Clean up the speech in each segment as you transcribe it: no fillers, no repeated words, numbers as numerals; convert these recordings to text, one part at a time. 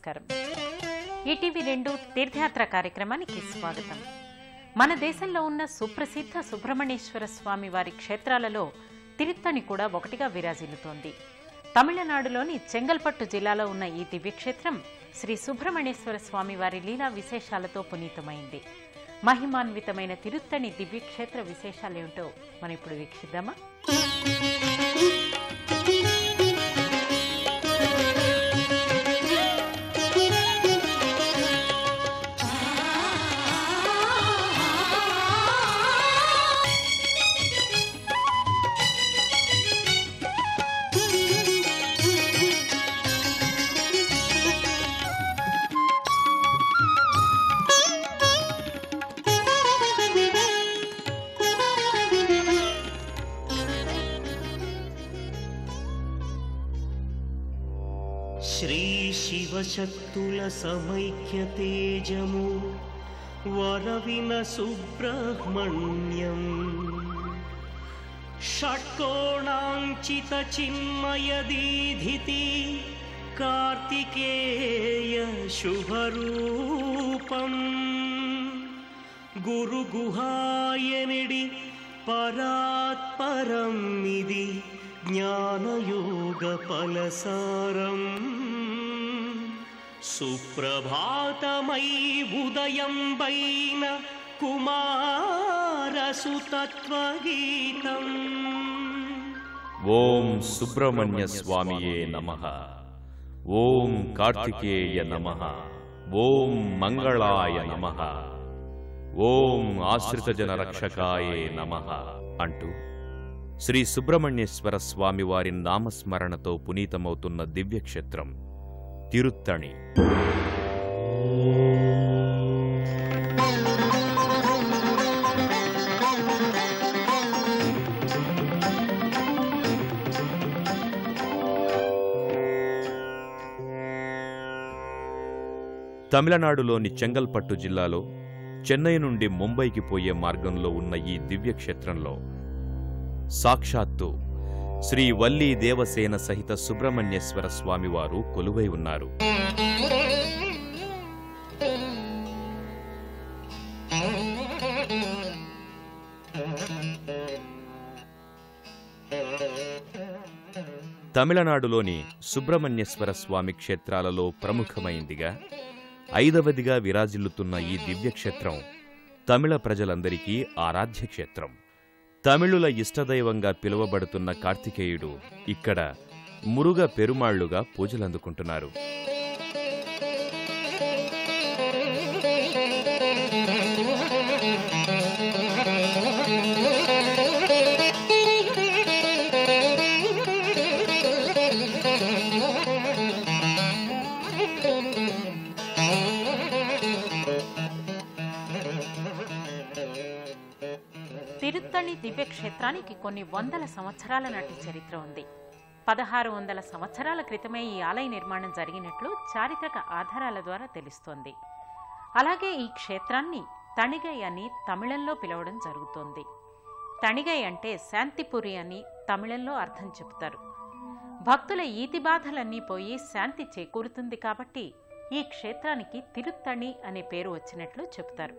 నమస్కారం. ఈటీవీ2 తీర్థయాత్ర కార్యక్రమానికి స్వాగతం. మన దేశంలో ఉన్న సుప్రసిద్ధ సుబ్రహ్మణ్యేశ్వర స్వామి వారి క్షేత్రాలలో తిరుత్తణి కూడా ఒకటిగా విరాజిల్లుతోంది. తమిళనాడులోని చెంగల్పట్టు జిల్లాలో ఉన్న ఈ దివ్యక్షేత్రం శ్రీ సుబ్రహ్మణ్యేశ్వర స్వామి వారి లీలా విశేషాలతో పునీతమైంది. మహిమాన్వితమైన తిరుత్తణి దివ్యక్షేత్ర విశేషాలేమిటో మనం ఇప్పుడు వీక్షిద్దామా? శ్రీ శివశక్తుల సమైక్య తేజము వరవిన సుబ్రహ్మణ్యం షట్కోణాంచిత చిన్మయ దీధితి కార్తికేయ శుభరూపం గురు గుహాయనిడి పరాత్పరం ఇది జ్ఞానయోగ ఫలసారం సుప్రభాతమై ఉదయం వైన కుమారసుతత్వగీతం. ఓం సుబ్రహ్మణ్య స్వామియే నమః. ఓం కార్తికేయ నమః. ఓం మంగళాయ నమః. ఓం ఆశ్రితజన రక్షకాయే నమః అంటూ శ్రీ సుబ్రహ్మణ్యేశ్వర స్వామివారి నామస్మరణతో పునీతమవుతున్న దివ్యక్షేత్రం తిరుత్తణి. తమిళనాడులోని చెంగల్పట్టు జిల్లాలో చెన్నై నుండి ముంబైకి పోయే మార్గంలో ఉన్న ఈ దివ్యక్షేత్రంలో సాక్షాత్తు శ్రీ వల్లీ దేవసేన సహిత సుబ్రహ్మణ్యేశ్వర స్వామివారు కొలువై ఉన్నారు. తమిళనాడులోని సుబ్రహ్మణ్యేశ్వర స్వామి క్షేత్రాలలో ప్రముఖమైందిగా 5వదిగా విరాజిల్లుతున్న ఈ దివ్యక్షేత్రం తమిళ ప్రజలందరికీ ఆరాధ్య క్షేత్రం. తమిళుల ఇష్టదైవంగా పిలువబడుతున్న కార్తికేయుడు ఇక్కడ మురుగ పెరుమాళ్లుగా పూజలందుకుంటున్నారు. తిరుత్తణి దివ్యక్షేత్రానికి కొన్ని వందల సంవత్సరాల నాటి చరిత్ర ఉంది. 1600 సంవత్సరాల క్రితమే ఈ ఆలయ నిర్మాణం జరిగినట్లు చారిత్రక ఆధారాల ద్వారా తెలుస్తోంది. అలాగే ఈ క్షేత్రాన్ని తణిగై అని తమిళంలో పిలవడం జరుగుతోంది. తణిగై అంటే శాంతిపురి అని తమిళంలో అర్థం చెబుతారు. భక్తుల ఈతి బాధలన్నీ పోయి శాంతి చేకూరుతుంది కాబట్టి ఈ క్షేత్రానికి తిరుత్తణి అనే పేరు వచ్చినట్లు చెబుతారు.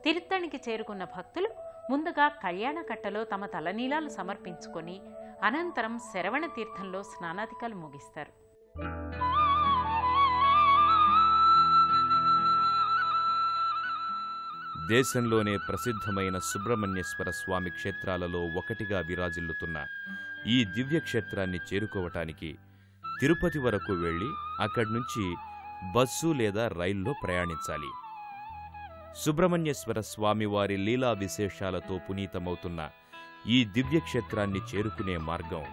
తిరుత్తణికి చేరుకున్న భక్తులు ముందుగా కళ్యాణకట్టలో తమ తలనీలాలు సమర్పించుకొని అనంతరం శరవణ తీర్థంలో స్నానాధికాలు ముగిస్తారు. దేశంలోనే ప్రసిద్ధమైన సుబ్రహ్మణ్యేశ్వర స్వామి క్షేత్రాలలో ఒకటిగా విరాజిల్లుతున్న ఈ దివ్యక్షేత్రాన్ని చేరుకోవటానికి తిరుపతి వరకు వెళ్లి అక్కడ్నుంచి బస్సు లేదా రైల్లో ప్రయాణించాలి. సుబ్రహ్మణ్యేశ్వర స్వామివారి లీలా విశేషాలతో పునీతమవుతున్న ఈ దివ్యక్షేత్రాన్ని చేరుకునే మార్గం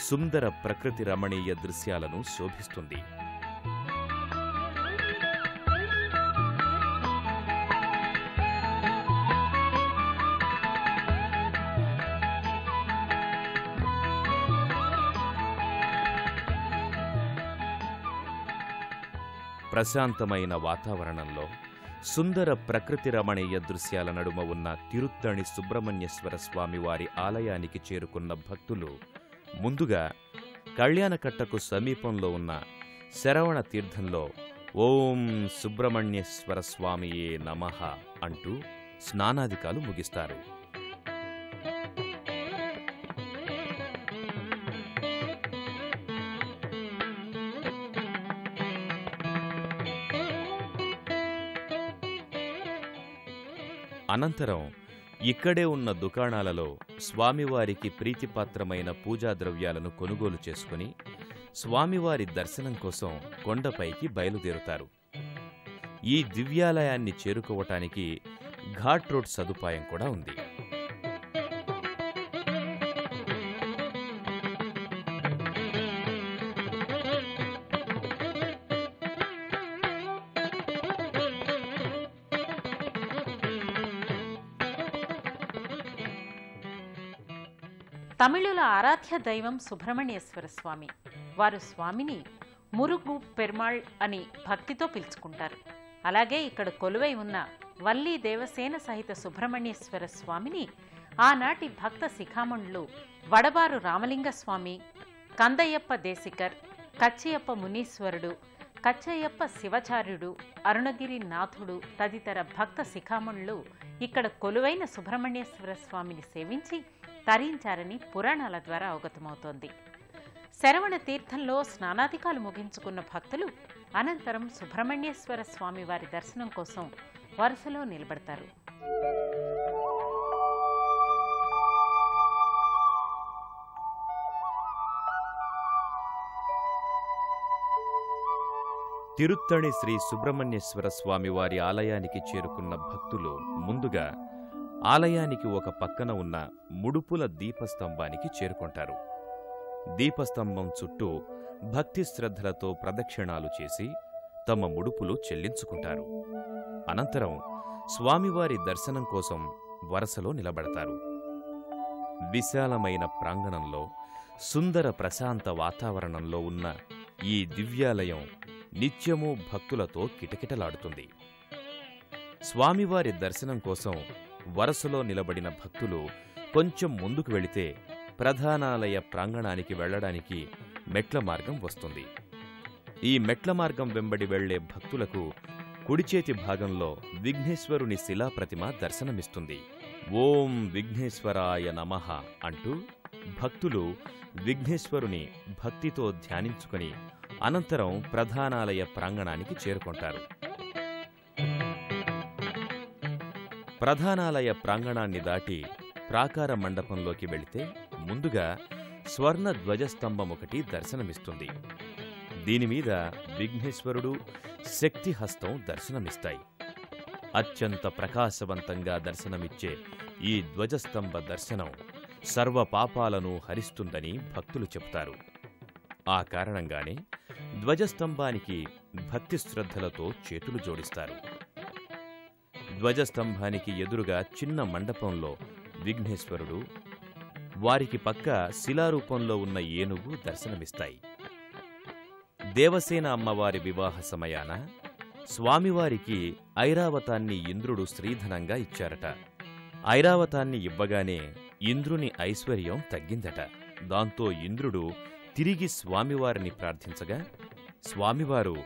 సుందర ప్రకృతి రమణీయ దృశ్యాలను శోభిస్తుంది. ప్రశాంతమైన వాతావరణంలో సుందర ప్రకృతి రమణీయ దృశ్యాల నడుమ ఉన్న తిరుత్తణి సుబ్రహ్మణ్యేశ్వర స్వామివారి ఆలయానికి చేరుకున్న భక్తులు ముందుగా కళ్యాణకట్టకు సమీపంలో ఉన్న శరవణ తీర్థంలో ఓం సుబ్రహ్మణ్యేశ్వర స్వామియే నమః అంటూ స్నానాదికాలు ముగిస్తారు. అనంతరం ఇక్కడే ఉన్న దుకాణాలలో స్వామివారికి ప్రీతిపాత్రమైన పూజా ద్రవ్యాలను కొనుగోలు చేసుకుని స్వామివారి దర్శనం కోసం కొండపైకి బయలుదేరుతారు. ఈ దివ్యాలయాన్ని చేరుకోవటానికి ఘాట్ రోడ్ సదుపాయం కూడా ఉంది. తమిళుల ఆరాధ్య దైవం సుబ్రహ్మణ్యేశ్వర స్వామి. వారు స్వామిని మురుగు పెర్మాళ్ అని భక్తితో పిలుచుకుంటారు. అలాగే ఇక్కడ కొలువై ఉన్న వల్లీ దేవసేన సహిత సుబ్రహ్మణ్యేశ్వర స్వామిని ఆనాటి భక్త శిఖామణులు వడబారు రామలింగ స్వామి, కందయ్యప్ప దేశికర్, కచ్చియప్ప మునీశ్వరుడు, కచ్చయ్యప్ప శివచార్యుడు, అరుణగిరి నాథుడు తదితర భక్త శిఖామణులు ఇక్కడ కొలువైన సుబ్రహ్మణ్యేశ్వర స్వామిని సేవించి తరించారని పురాణాల ద్వారా అవగతమవుతోంది. శరవణ తీర్థంలో స్నానాధికాలు ముగించుకున్న భక్తులు అనంతరం సుబ్రహ్మణ్యేశ్వర స్వామి వారి దర్శనం కోసం వరుసలో నిలబడతారు. తిరుత్తణి శ్రీ సుబ్రహ్మణ్యేశ్వర స్వామివారి ఆలయానికి చేరుకున్న భక్తులు ముందుగా ఆలయానికి ఒక పక్కన ఉన్న ముడుపుల దీపస్తంభానికి చేరుకుంటారు. దీపస్తంభం చుట్టూ భక్తి శ్రద్ధలతో ప్రదక్షిణాలు చేసి తమ ముడుపులు చెల్లించుకుంటారు. అనంతరం స్వామివారి దర్శనం కోసం వరసలో నిలబడతారు. విశాలమైన ప్రాంగణంలో సుందర ప్రశాంత వాతావరణంలో ఉన్న ఈ దివ్యాలయం నిత్యమూ భక్తులతో కిటకిటలాడుతుంది. స్వామివారి దర్శనం కోసం వరసలో నిలబడిన భక్తులు కొంచెం ముందుకు వెళితే ప్రధానాలయ ప్రాంగణానికి వెళ్లడానికి మెట్ల మార్గం వస్తుంది. ఈ మెట్ల మార్గం వెంబడి వెళ్లే భక్తులకు కుడిచేతి భాగంలో విఘ్నేశ్వరుని శిలాప్రతిమ దర్శనమిస్తుంది. ఓం విఘ్నేశ్వరాయ నమః అంటూ భక్తులు విఘ్నేశ్వరుని భక్తితో ధ్యానించుకుని అనంతరం ప్రధానాలయ ప్రాంగణానికి చేరుకుంటారు. ప్రధానాలయ ప్రాంగణాన్ని దాటి ప్రాకార మండపంలోకి వెళితే ముందుగా స్వర్ణ ధ్వజస్తంభమొకటి దర్శనమిస్తుంది. దీనిమీద విఘ్నేశ్వరుడు శక్తిహస్తం దర్శనమిస్తాయి. అత్యంత ప్రకాశవంతంగా దర్శనమిచ్చే ఈ ధ్వజస్తంభ దర్శనం సర్వపాపాలను హరిస్తుందని భక్తులు చెబుతారు. ఆ కారణంగానే ధ్వజస్తంభానికి భక్తి శ్రద్ధలతో చేతులు జోడిస్తారు. ధ్వజస్తంభానికి ఎదురుగా చిన్న మండపంలో విఘ్నేశ్వరుడు, వారికి పక్క శిలారూపంలో ఉన్న ఏనుగు దర్శనమిస్తాయి. దేవసేన అమ్మవారి వివాహ సమయాన స్వామివారికి ఐరావతాన్ని ఇంద్రుడు శ్రీధనంగా ఇచ్చారట. ఐరావతాన్ని ఇవ్వగానే ఇంద్రుని ఐశ్వర్యం తగ్గిందట. దాంతో ఇంద్రుడు తిరిగి స్వామివారిని ప్రార్థించగా స్వామివారు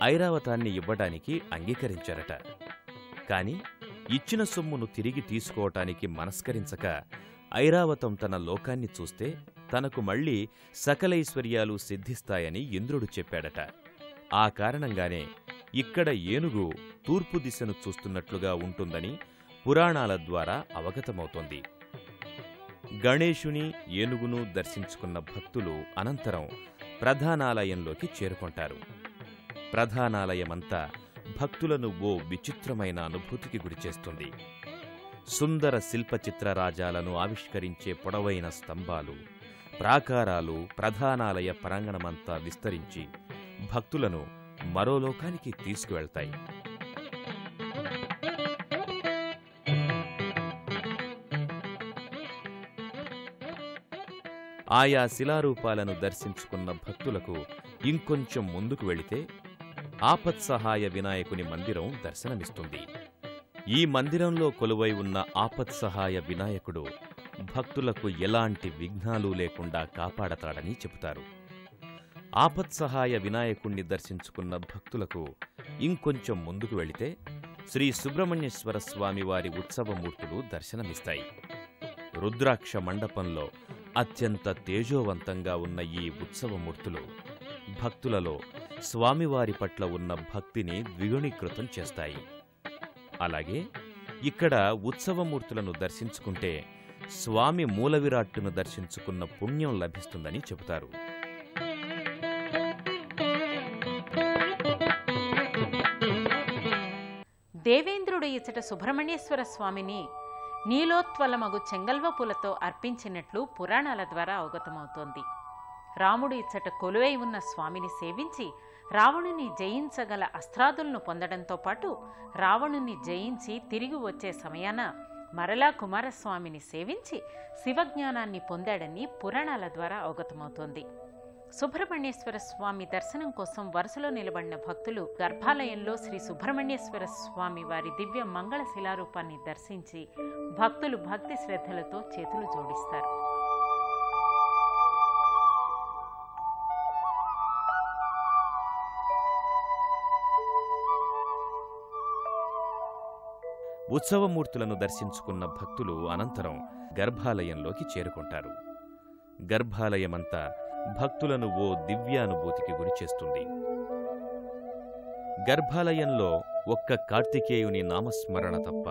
ఐరావతాన్ని ఇవ్వడానికి అంగీకరించారట. కాని ఇచ్చిన సొమ్మును తిరిగి తీసుకోవటానికి మనస్కరించక ఐరావతం తన లోకాన్ని చూస్తే తనకు మళ్లీ సకలైశ్వర్యాలు సిద్ధిస్తాయని ఇంద్రుడు చెప్పాడట. ఆ కారణంగానే ఇక్కడ ఏనుగు తూర్పు దిశను చూస్తున్నట్లుగా ఉంటుందని పురాణాల ద్వారా అవగతమవుతోంది. గణేశుని ఏనుగును దర్శించుకున్న భక్తులు అనంతరం ప్రధానాలయంలోకి చేరుకుంటారు. ప్రధానాలయమంతా భక్తులను ఓ విచిత్రమైన అనుభూతికి గురిచేస్తుంది. సుందర శిల్పచిత్రరాజాలను ఆవిష్కరించే పొడవైన స్తంభాలు, ప్రాకారాలు ప్రధానాలయ ప్రాంగణమంతా విస్తరించి భక్తులను మరో లోకానికి తీసుకువెళ్తాయి. ఆయా శిలారూపాలను దర్శించుకున్న భక్తులకు ఇంకొంచెం ముందుకు వెళితే ఆపత్సహాయ వినాయకుని మందిరం దర్శనమిస్తుంది. ఈ మందిరంలో కొలువై ఉన్న ఆపత్సహాయ వినాయకుడు భక్తులకు ఎలాంటి విఘ్నాలు లేకుండా కాపాడతాడని చెబుతారు. ఆపత్సహాయ వినాయకుణ్ణి దర్శించుకున్న భక్తులకు ఇంకొంచెం ముందుకు వెళితే శ్రీ సుబ్రహ్మణ్యేశ్వర స్వామివారి ఉత్సవమూర్తులు దర్శనమిస్తాయి. రుద్రాక్ష మండపంలో అత్యంత తేజోవంతంగా ఉన్న ఈ ఉత్సవమూర్తులు భక్తులలో స్వామివారి పట్ల ఉన్న భక్తిని ద్విగుణీకృతం చేస్తాయి. అలాగే ఇక్కడ ఉత్సవమూర్తులను దర్శించుకుంటే స్వామి మూలవిరాట్టును దర్శించుకున్న పుణ్యం లభిస్తుందని చెబుతారు. దేవేంద్రుడు ఇచ్చట సుబ్రహ్మణ్యేశ్వర స్వామిని నీలోత్వలమగు చెంగల్వపులతో అర్పించినట్లు పురాణాల ద్వారా అవగతమవుతోంది. రాముడు ఇచ్చట కొలువై ఉన్న స్వామిని సేవించి రావణుని జయించగల అస్త్రాదులను పొందడంతో పాటు రావణుని జయించి తిరిగి వచ్చే సమయాన మరలా కుమారస్వామిని సేవించి శివజ్ఞానాన్ని పొందాడని పురాణాల ద్వారా అవగతమవుతోంది. సుబ్రహ్మణ్యేశ్వర స్వామి దర్శనం కోసం వరుసలో నిలబడిన భక్తులు గర్భాలయంలో శ్రీ సుబ్రహ్మణ్యేశ్వర స్వామి వారి దివ్య మంగళ శిలారూపాన్ని దర్శించి భక్తులు భక్తి శ్రద్ధలతో చేతులు జోడిస్తారు. ఉత్సవమూర్తులను దర్శించుకున్న భక్తులు అనంతరం గర్భాలయంలోకి చేరుకుంటారు. గర్భాలయమంతా భక్తులను ఓ దివ్యానుభూతికి గురిచేస్తుంది. గర్భాలయంలో ఒక్క కార్తికేయుని నామస్మరణ తప్ప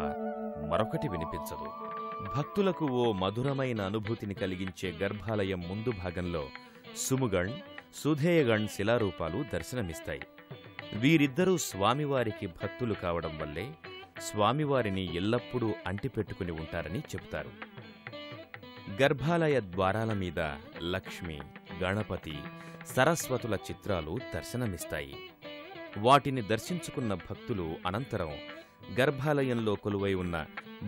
మరొకటి వినిపించదు. భక్తులకు ఓ మధురమైన అనుభూతిని కలిగించే గర్భాలయం ముందు భాగంలో సుముగణ్, సుధేయగణ్ శిలారూపాలు దర్శనమిస్తాయి. వీరిద్దరూ స్వామివారికి భక్తులు కావడం వల్లే స్వామివారిని ఎల్లప్పుడూ అంటిపెట్టుకుని ఉంటారని చెబుతారు. గర్భాలయ ద్వారాల మీద లక్ష్మి, గణపతి, సరస్వతుల చిత్రాలు దర్శనమిస్తాయి. వాటిని దర్శించుకున్న భక్తులు అనంతరం గర్భాలయంలో కొలువై ఉన్న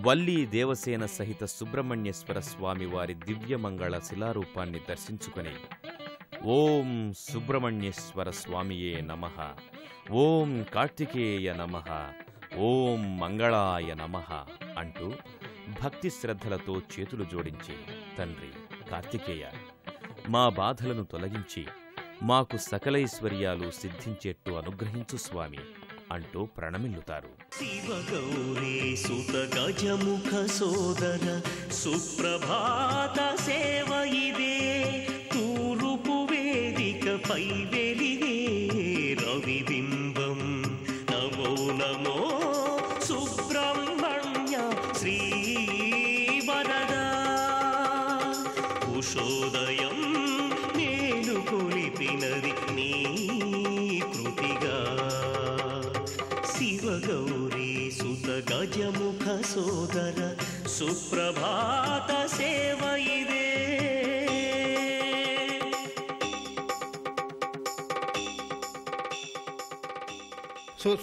వల్లీ దేవసేన సహిత సుబ్రహ్మణ్యేశ్వర స్వామివారి దివ్యమంగళ శిలారూపాన్ని దర్శించుకుని ఓం సుబ్రహ్మణ్యేశ్వర స్వామియే నమః, ఓం కార్తికేయ నమః, ఓం మంగళాయ నమః అంటూ భక్తి శ్రద్ధలతో చేతులు జోడించి, తండ్రి కార్తికేయ, మా బాధలను తొలగించి మాకు సకలైశ్వర్యాలు సిద్ధించేట్టు అనుగ్రహించు స్వామి అంటూ ప్రణమిల్లుతారు. శివగౌరీ సుత గజముఖ సోదర సుప్రభాత సేవ ఇదే, తూరుపు వేదికపై వెలిగే రవిబింబం, నమో నమో సుబ్రహ్మణ్య శ్రీ వరదా, ఉషోదయం నేను కొలిపినది నీ కృతిగా, శివగౌరీ సుత గజముఖ సోదర సుప్రభాత సేవ ఇదే.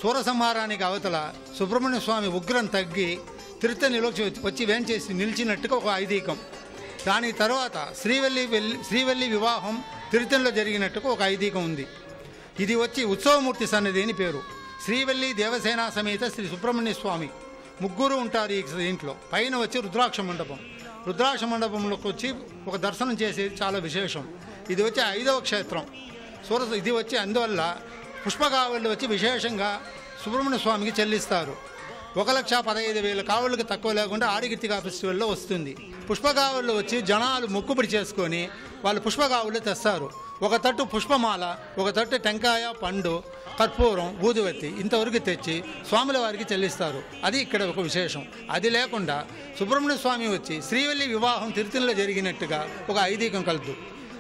సూరసంహారానికి అవతల సుబ్రహ్మణ్య స్వామి ఉగ్రం తగ్గి తిరుత్తణిలోకి వచ్చి వేంచేసి నిలిచినట్టుగా ఒక ఐదీకం. దాని తర్వాత శ్రీవల్లి వివాహం తిరుత్తణిలో జరిగినట్టుగా ఒక ఐదీకం ఉంది. ఇది వచ్చి ఉత్సవమూర్తి సన్నిధి అని పేరు. శ్రీవల్లి దేవసేన సమేత శ్రీ సుబ్రహ్మణ్య స్వామి ముగ్గురు ఉంటారు ఈ ఇంట్లో. పైన వచ్చి రుద్రాక్ష మండపం. రుద్రాక్ష మండపంలోకి వచ్చి ఒక దర్శనం చేసేది చాలా విశేషం. ఇది వచ్చి 5వ క్షేత్రం ఇది వచ్చి అందువల్ల పుష్పకావళ్ళు వచ్చి విశేషంగా సుబ్రహ్మణ్య స్వామికి చెల్లిస్తారు. 1,15,000 కావళ్ళకి తక్కువ లేకుండా ఆడిగిత్తిగా ఫెస్టివల్లో వస్తుంది. పుష్పకావళ్ళు వచ్చి జనాలు మొక్కుబడి చేసుకొని వాళ్ళు పుష్పకావళ్ళు తెస్తారు. ఒక తట్టు పుష్పమాల, ఒక తట్టు టెంకాయ, పండు, కర్పూరం, ఊదువత్తి ఇంతవరకు తెచ్చి స్వాముల వారికి చెల్లిస్తారు. అది ఇక్కడ ఒక విశేషం. అది లేకుండా సుబ్రహ్మణ్య స్వామి వచ్చి శ్రీవల్లి వివాహం తిరుత్తణిలో జరిగినట్టుగా ఒక ఐదీకం కలదు.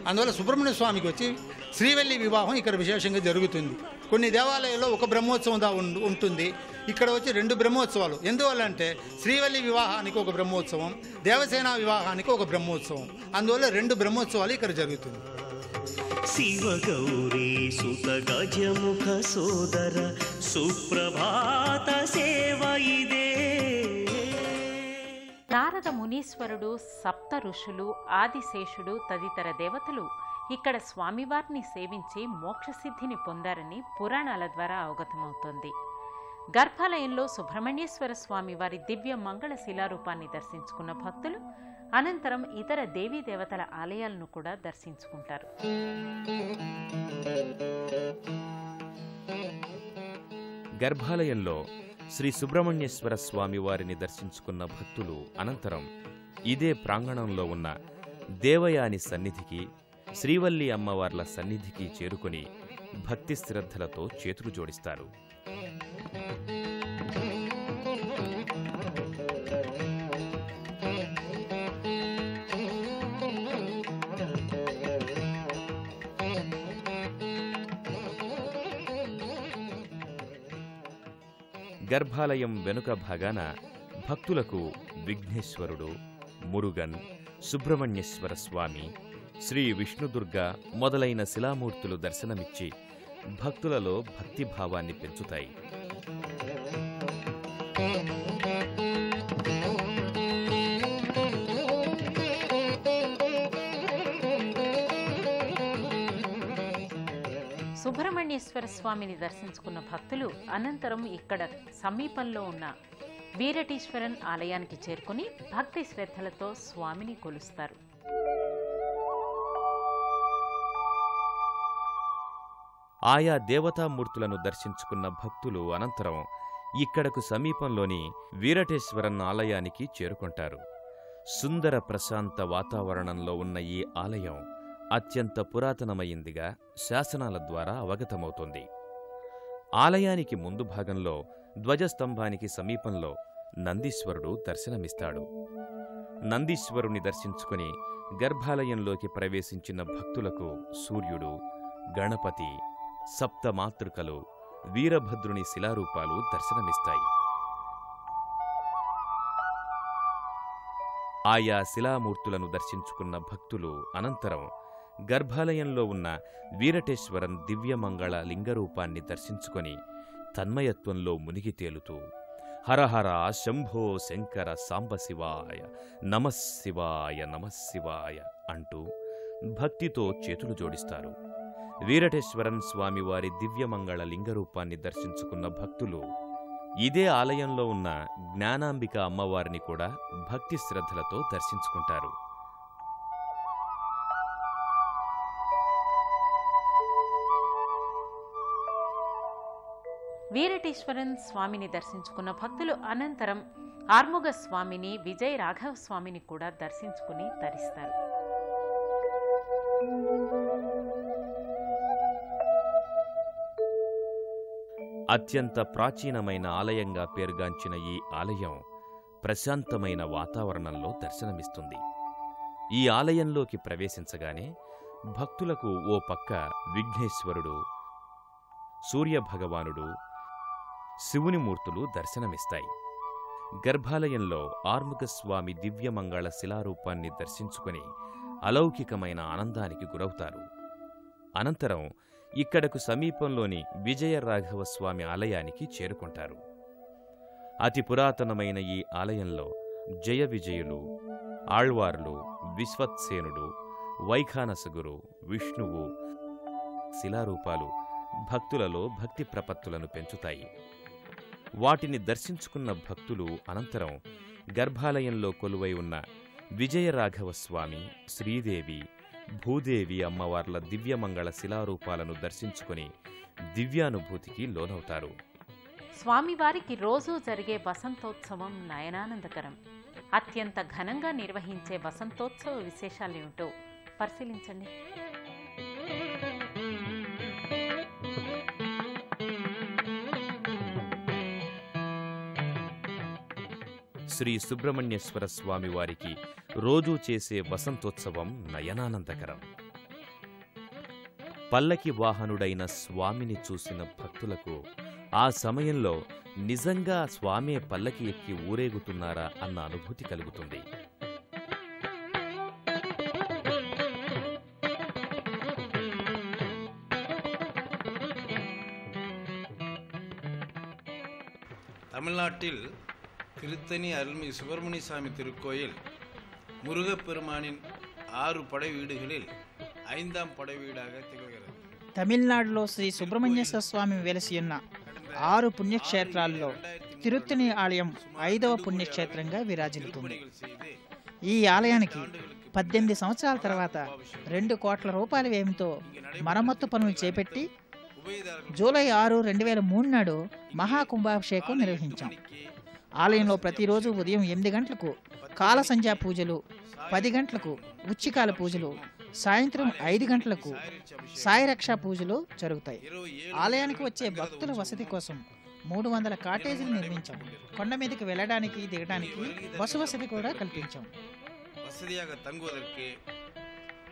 అందువల్ల సుబ్రహ్మణ్య స్వామికి వచ్చి శ్రీవల్లి వివాహం ఇక్కడ విశేషంగా జరుగుతుంది. కొన్ని దేవాలయాల్లో ఒక బ్రహ్మోత్సవం ఉంటుంది. ఇక్కడ వచ్చి 2 బ్రహ్మోత్సవాలు. ఎందువల్ల అంటే శ్రీవల్లి వివాహానికి ఒక బ్రహ్మోత్సవం, దేవసేన వివాహానికి ఒక బ్రహ్మోత్సవం. అందువల్ల 2 బ్రహ్మోత్సవాలు ఇక్కడ జరుగుతుంది. శివగౌరీ సుత గజముఖ సోదర సుప్రభాత సేవ ఇదే. నారద మునీశ్వరుడు, సప్త ఋషులు, ఆదిశేషుడు తదితర దేవతలు ఇక్కడ స్వామివారిని సేవించి మోక్షసిద్ధిని పొందారని పురాణాల ద్వారా అవగతమవుతోంది. గర్భాలయంలో సుబ్రహ్మణ్యేశ్వర స్వామి వారి దివ్య మంగళ శిలారూపాన్ని దర్శించుకున్న భక్తులు అనంతరం ఇతర దేవీ దేవతల ఆలయాలను కూడా దర్శించుకుంటారు. గర్భాలయంలో శ్రీ సుబ్రహ్మణ్యేశ్వర స్వామి వారిని దర్శించుకున్న భక్తులు అనంతరం ఇదే ప్రాంగణంలో ఉన్న దేవయాని సన్నిధికి, శ్రీవల్లి అమ్మవార్ల సన్నిధికి చేరుకుని భక్తి శ్రద్ధలతో చేతులు జోడిస్తారు. గర్భాలయం వెనుక భాగాన భక్తులకు విఘ్నేశ్వరుడు, మురుగన్, సుబ్రహ్మణ్యేశ్వర స్వామి, శ్రీ విష్ణుదుర్గ మొదలైన శిలామూర్తులు దర్శనమిచ్చి భక్తులలో భక్తిభావాన్ని పెంచుతాయి. సుబ్రహ్మణ్యేశ్వర స్వామిని దర్శించుకున్న భక్తులు అనంతరం ఇక్కడ సమీపంలో ఉన్న వీరటీశ్వరన్ ఆలయానికి చేరుకుని భక్తి శ్రద్ధలతో స్వామిని కొలుస్తారు. ఆయా దేవతామూర్తులను దర్శించుకున్న భక్తులు అనంతరం ఇక్కడకు సమీపంలోని వీరటేశ్వరన్ ఆలయానికి చేరుకుంటారు. సుందర ప్రశాంత వాతావరణంలో ఉన్న ఈ ఆలయం అత్యంత పురాతనమైందిగా శాసనాల ద్వారా అవగతమవుతోంది. ఆలయానికి ముందు భాగంలో ధ్వజస్తంభానికి సమీపంలో నందీశ్వరుడు దర్శనమిస్తాడు. నందీశ్వరుని దర్శించుకుని గర్భాలయంలోకి ప్రవేశించిన భక్తులకు సూర్యుడు, గణపతి, సప్తమాతృకలు, వీరభద్రుని శిలారూపాలు దర్శనమిస్తాయి. ఆయా శిలామూర్తులను దర్శించుకున్న భక్తులు అనంతరం గర్భాలయంలో ఉన్న వీరటేశ్వరన్ దివ్యమంగళ లింగరూపాన్ని దర్శించుకొని తన్మయత్వంలో మునిగి తేలుతూ హరహర శంభో శంకర సాంబశివాయ నమఃశివాయ నమఃశివాయ అంటూ భక్తితో చేతులు జోడిస్తారు. వీరటేశ్వరన్ స్వామివారి దివ్యమంగళ లింగరూపాన్ని దర్శించుకున్న భక్తులు ఇదే ఆలయంలో ఉన్న జ్ఞానాంబిక అమ్మవారిని కూడా భక్తి శ్రద్ధలతో దర్శించుకుంటారు. వీరటేశ్వరన్ స్వామిని దర్శించుకున్న భక్తులు అనంతరం ఆర్ముగ స్వామిని, విజయ రాఘవ స్వామిని కూడా దర్శించుకుని తరిస్తారు. అత్యంత ప్రాచీనమైన ఆలయంగా పేరుగాంచిన ఈ ఆలయం ప్రశాంతమైన వాతావరణంలో దర్శనమిస్తుంది. ఈ ఆలయంలోకి ప్రవేశించగానే భక్తులకు ఓ పక్క విఘ్నేశ్వరుడు, సూర్యభగవానుడు, శివుని మూర్తులు దర్శనమిస్తాయి. గర్భాలయంలో ఆర్ముగస్వామి దివ్యమంగళ శిలారూపాన్ని దర్శించుకుని అలౌకికమైన ఆనందానికి గురవుతారు. అనంతరం ఇక్కడకు సమీపంలోని విజయరాఘవస్వామి ఆలయానికి చేరుకుంటారు. అతి పురాతనమైన ఈ ఆలయంలో జయ విజయులు, ఆళ్వార్లు, విశ్వత్సేనుడు, వైఖానసగురు, విష్ణువు శిలారూపాలు భక్తులలో భక్తి ప్రపత్తులను పెంచుతాయి. వాటిని దర్శించుకున్న భక్తులు అనంతరం గర్భాలయంలో కొలువై ఉన్న విజయరాఘవస్వామి, శ్రీదేవి, భూదేవి అమ్మవార్ల దివ్యమంగళ శిలారూపాలను దర్శించుకుని దివ్యానుభూతికి లోనవుతారు. స్వామివారికి రోజూ జరిగే వసంతోత్సవం నయనానందకరం. అత్యంత ఘనంగా నిర్వహించే వసంతోత్సవ విశేషాలేమిటో పరిశీలించండి. శ్రీ సుబ్రహ్మణ్యేశ్వర స్వామి వారికి రోజూ చేసే వసంతోత్సవం నయనానందకరం. పల్లకి వాహనుడైన స్వామిని చూసిన భక్తులకు ఆ సమయంలో నిజంగా స్వామే పల్లకి ఎక్కి ఊరేగుతున్నారా అన్న అనుభూతి కలుగుతుంది. தமிழ்நாட்டில் திருத்தணி அருள்மிகு சுப்பிரமணிய சாமி திருக்கோயில் முருகப்பெருமானின் 6 படை வீடுகளில் 5ஆம் படை வீடாக திகழ்கிறது. తమిళనాడులో శ్రీ సుబ్రహ్మణ్యేశ్వర స్వామి వెలసి ఉన్న 6 పుణ్యక్షేత్రాల్లో తిరుత్తణి ఆలయం 5వ పుణ్యక్షేత్రంగా విరాజిల్లుతుంది. ఈ ఆలయానికి 18 సంవత్సరాల తర్వాత 2 కోట్ల రూపాయల వ్యయంతో మరమ్మత్తు పనులు చేపట్టి జూలై 6, 2003 నాడు మహాకుంభాభిషేకం నిర్వహించాం. ఆలయంలో ప్రతిరోజు ఉదయం 8 గంటలకు కాలసంధ్యా పూజలు, 10 గంటలకు ఉచ్చికాల పూజలు, సాయంత్రం 5 గంటలకు సాయిరక్షా పూజలు జరుగుతాయి. ఆలయానికి వచ్చే భక్తుల వసతి కోసం 300 కాటేజీలు నిర్మించాం. కొండ మీదకి వెళ్ళడానికి దిగడానికి బస్సు వసతి కూడా కల్పించాం. வசதியாக தங்குவதற்கு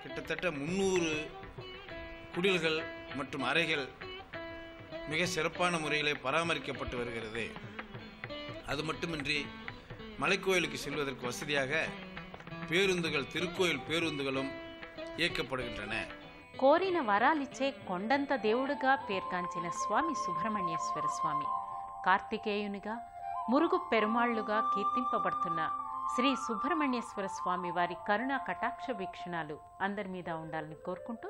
கிட்டத்தட்ட 300 குடில்கள் மற்றும் அறைகள் மிக சிறப்பான முறையிலே பராமரிக்கப்பட்டு வருகிறது. அது மட்டுமின்றி மலைக்கோயிலுக்கு செல்வதற்கு வசதியாக பேருந்துகள், திருக்கோயில் பேருந்துகளும் ఇయకపడుగిன்றன. కోరిన వరాలిచ్చే కొండంత దేవుడుగా పేర్కాంచిన స్వామి సుబ్రహ్మణ్యేశ్వర స్వామి, కార్తికేయునిగా, మురుగు పెరుమాళ్లుగా కీర్తింపబడుతున్న శ్రీ సుబ్రహ్మణ్యేశ్వర స్వామి వారి కరుణా కటాక్ష వీక్షణాలు అందరి మీద ఉండాలని కోరుకుంటూ